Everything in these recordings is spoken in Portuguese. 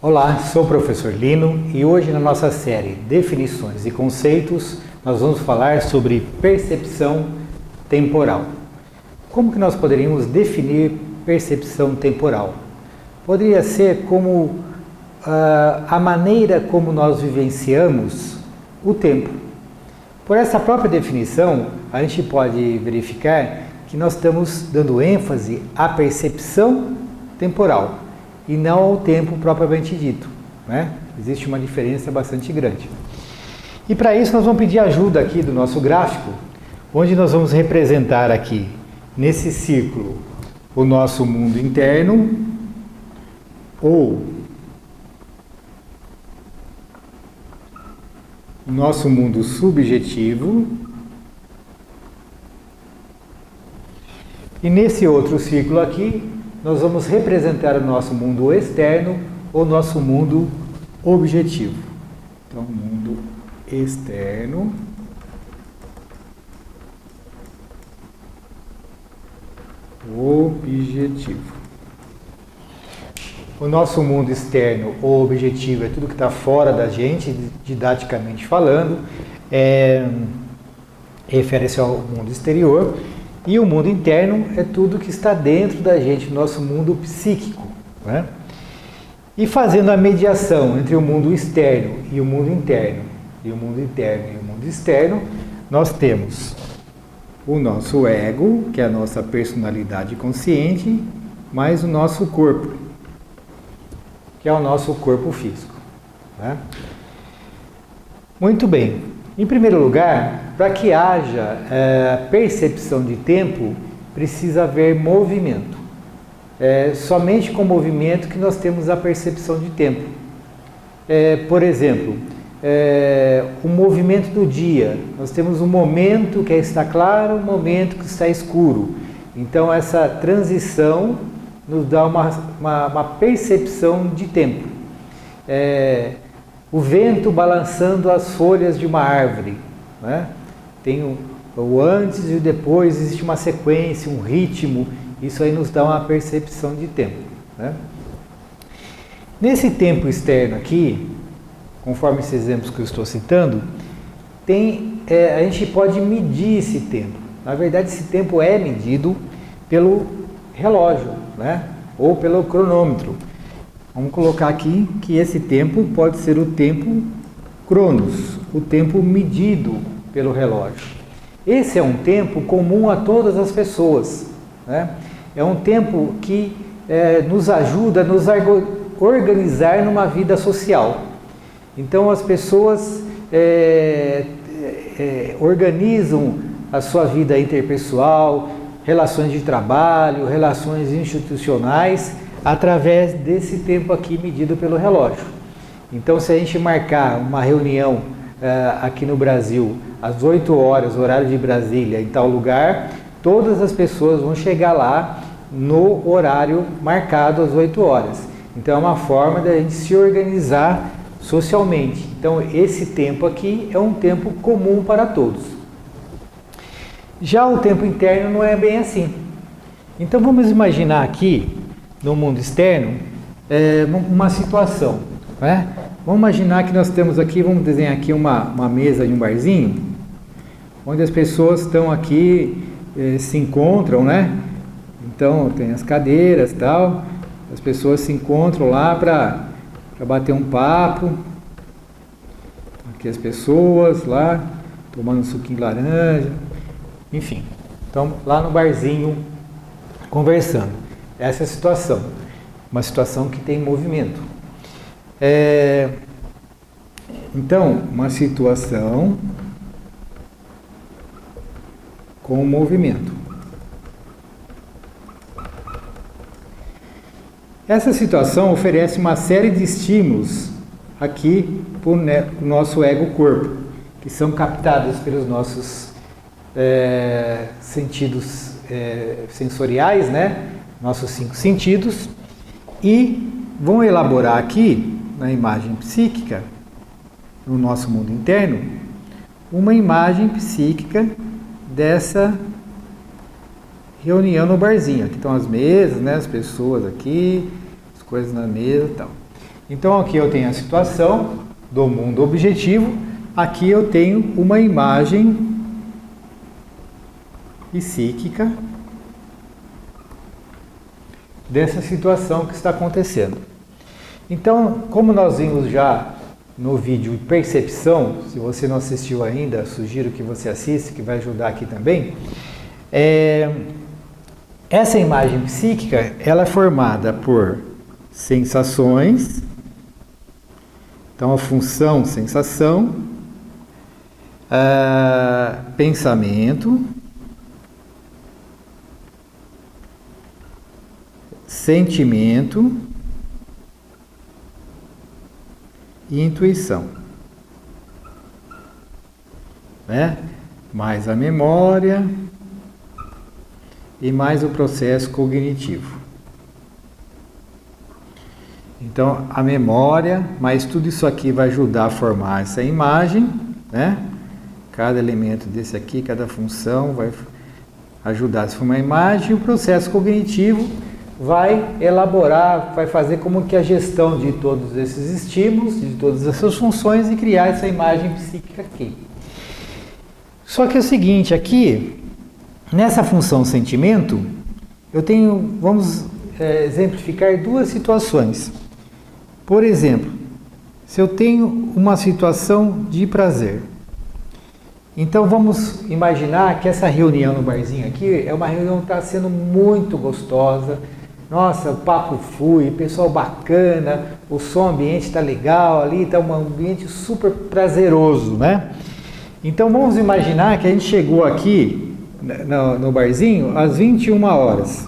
Olá, sou o professor Lino e hoje na nossa série Definições e Conceitos nós vamos falar sobre percepção temporal. Como que nós poderíamos definir percepção temporal? Poderia ser como a maneira como nós vivenciamos o tempo. Por essa própria definição, a gente pode verificar que nós estamos dando ênfase à percepção temporal e não ao tempo propriamente dito, né? Existe uma diferença bastante grande. E para isso nós vamos pedir ajuda aqui do nosso gráfico, onde nós vamos representar aqui, nesse círculo, o nosso mundo interno, ou o nosso mundo subjetivo, e nesse outro círculo aqui, nós vamos representar o nosso mundo externo ou nosso mundo objetivo. Então, mundo externo, objetivo. O nosso mundo externo ou objetivo é tudo que está fora da gente, didaticamente falando, refere-se ao mundo exterior. E o mundo interno é tudo que está dentro da gente, nosso mundo psíquico, né? E fazendo a mediação entre o mundo externo e o mundo interno, e o mundo interno e o mundo externo, nós temos o nosso ego, que é a nossa personalidade consciente, mais o nosso corpo, que é o nosso corpo físico, né? Muito bem. Em primeiro lugar, para que haja percepção de tempo, precisa haver movimento. Somente com movimento que nós temos a percepção de tempo. Por exemplo, o movimento do dia. Nós temos um momento que está claro, um momento que está escuro. Então, essa transição nos dá uma percepção de tempo. O vento balançando as folhas de uma árvore, né? Tem o antes e o depois, existe uma sequência, um ritmo, isso aí nos dá uma percepção de tempo, né? Nesse tempo externo aqui, conforme esses exemplos que eu estou citando, a gente pode medir esse tempo. Na verdade, esse tempo é medido pelo relógio, né? Ou pelo cronômetro. Vamos colocar aqui que esse tempo pode ser o tempo cronos, o tempo medido pelo relógio. Esse é um tempo comum a todas as pessoas, né? É um tempo que nos ajuda a nos organizar numa vida social. Então as pessoas organizam a sua vida interpessoal, relações de trabalho, relações institucionais, através desse tempo aqui medido pelo relógio. Então, se a gente marcar uma reunião aqui no Brasil às 8 horas, horário de Brasília, em tal lugar, todas as pessoas vão chegar lá no horário marcado às 8 horas. Então, é uma forma da gente se organizar socialmente. Então, esse tempo aqui é um tempo comum para todos. Já o tempo interno não é bem assim. Então, vamos imaginar aqui no mundo externo, uma situação, né? Vamos imaginar que nós temos aqui, vamos desenhar aqui uma mesa de um barzinho, onde as pessoas estão aqui, se encontram, né? Então, tem as cadeiras e tal, as pessoas se encontram lá para bater um papo. Aqui as pessoas lá, tomando um suquinho de laranja, enfim. Então, lá no barzinho, conversando. Essa é a situação, uma situação que tem movimento. Então, uma situação com movimento. Essa situação oferece uma série de estímulos aqui para o nosso ego-corpo, que são captados pelos nossos sentidos sensoriais, né? Nossos 5 sentidos, e vão elaborar aqui, na imagem psíquica, no nosso mundo interno, uma imagem psíquica dessa reunião no barzinho. Aqui estão as mesas, né, as pessoas aqui, as coisas na mesa e tal. Então aqui eu tenho a situação do mundo objetivo, aqui eu tenho uma imagem psíquica dessa situação que está acontecendo. Então, como nós vimos já no vídeo Percepção, se você não assistiu ainda, sugiro que você assista, que vai ajudar aqui também. Essa imagem psíquica, ela é formada por sensações, então a função sensação, pensamento, sentimento e intuição, né? Mais a memória e mais o processo cognitivo. Então, a memória, mas tudo isso aqui vai ajudar a formar essa imagem, né? Cada elemento desse aqui, cada função vai ajudar a formar a imagem, e o processo cognitivo vai elaborar, vai fazer como que a gestão de todos esses estímulos, de todas essas funções e criar essa imagem psíquica aqui. Só que é o seguinte, aqui, nessa função sentimento, eu tenho, vamos exemplificar duas situações. Por exemplo, se eu tenho uma situação de prazer, então vamos imaginar que essa reunião no barzinho aqui é uma reunião que está sendo muito gostosa. Nossa, o papo flui, pessoal bacana, o som ambiente está legal ali, está um ambiente super prazeroso, né? Então vamos imaginar que a gente chegou aqui no barzinho às 21 horas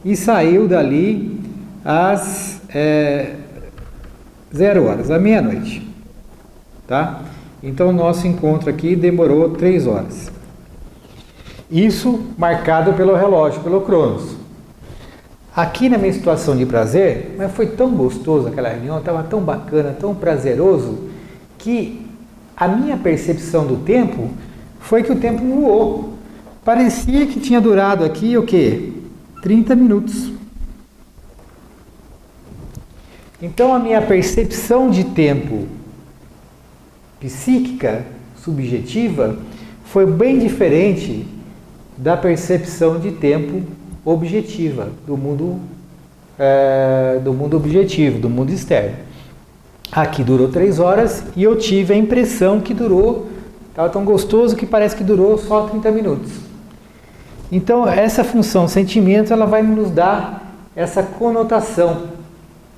e saiu dali às 0 horas, à meia-noite, tá? Então o nosso encontro aqui demorou 3 horas. Isso marcado pelo relógio, pelo Cronos. Aqui na minha situação de prazer, mas foi tão gostoso aquela reunião, estava tão bacana, tão prazeroso, que a minha percepção do tempo foi que o tempo voou. Parecia que tinha durado aqui o quê? 30 minutos. Então a minha percepção de tempo psíquica, subjetiva, foi bem diferente da percepção de tempo objetiva, do mundo objetivo, do mundo externo. Aqui durou 3 horas e eu tive a impressão que durou, estava tão gostoso que parece que durou só 30 minutos. Então essa função sentimento, ela vai nos dar essa conotação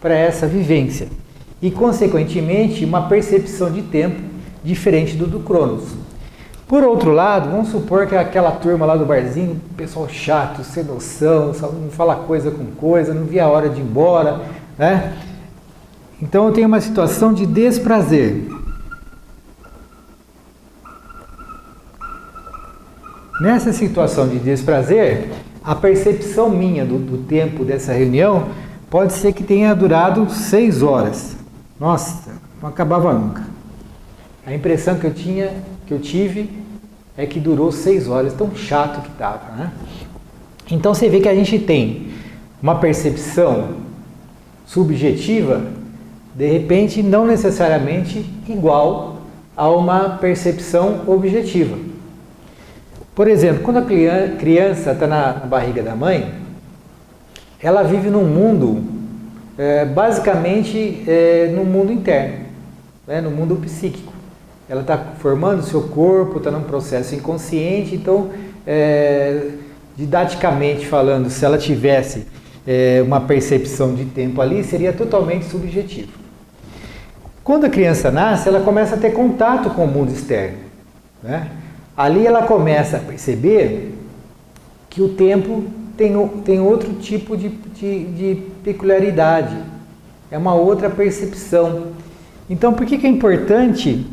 para essa vivência e consequentemente uma percepção de tempo diferente do Cronos. Por outro lado, vamos supor que aquela turma lá do barzinho, pessoal chato, sem noção, só não fala coisa com coisa, não via a hora de ir embora, né? Então eu tenho uma situação de desprazer. Nessa situação de desprazer, a percepção minha do tempo dessa reunião pode ser que tenha durado 6 horas. Nossa, não acabava nunca. A impressão que eu tive é que durou 6 horas, tão chato que estava, né? Então você vê que a gente tem uma percepção subjetiva, de repente não necessariamente igual a uma percepção objetiva. Por exemplo, quando a criança está na barriga da mãe, ela vive num mundo, basicamente no mundo interno, né, no mundo psíquico. Ela está formando seu corpo, está num processo inconsciente, então, didaticamente falando, se ela tivesse uma percepção de tempo ali, seria totalmente subjetivo. Quando a criança nasce, ela começa a ter contato com o mundo externo, né? Ali ela começa a perceber que o tempo tem outro tipo de peculiaridade, é uma outra percepção. Então, por que é importante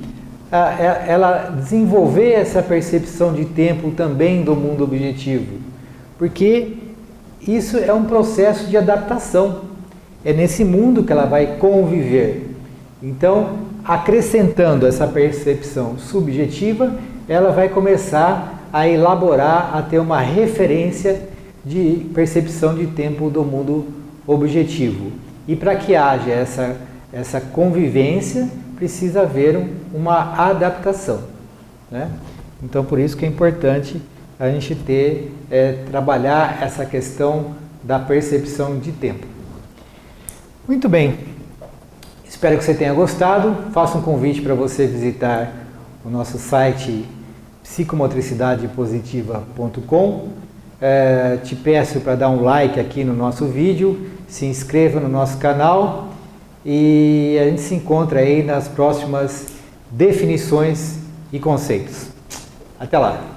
ela desenvolver essa percepção de tempo também do mundo objetivo? Porque isso é um processo de adaptação, é nesse mundo que ela vai conviver. Então, acrescentando essa percepção subjetiva, ela vai começar a elaborar, a ter uma referência de percepção de tempo do mundo objetivo. E para que haja essa convivência, precisa haver uma adaptação, né? Então, por isso que é importante a gente trabalhar essa questão da percepção de tempo. Muito bem, espero que você tenha gostado. Faço um convite para você visitar o nosso site psicomotricidadepositiva.com. Te peço para dar um like aqui no nosso vídeo, se inscreva no nosso canal e a gente se encontra aí nas próximas definições e conceitos. Até lá!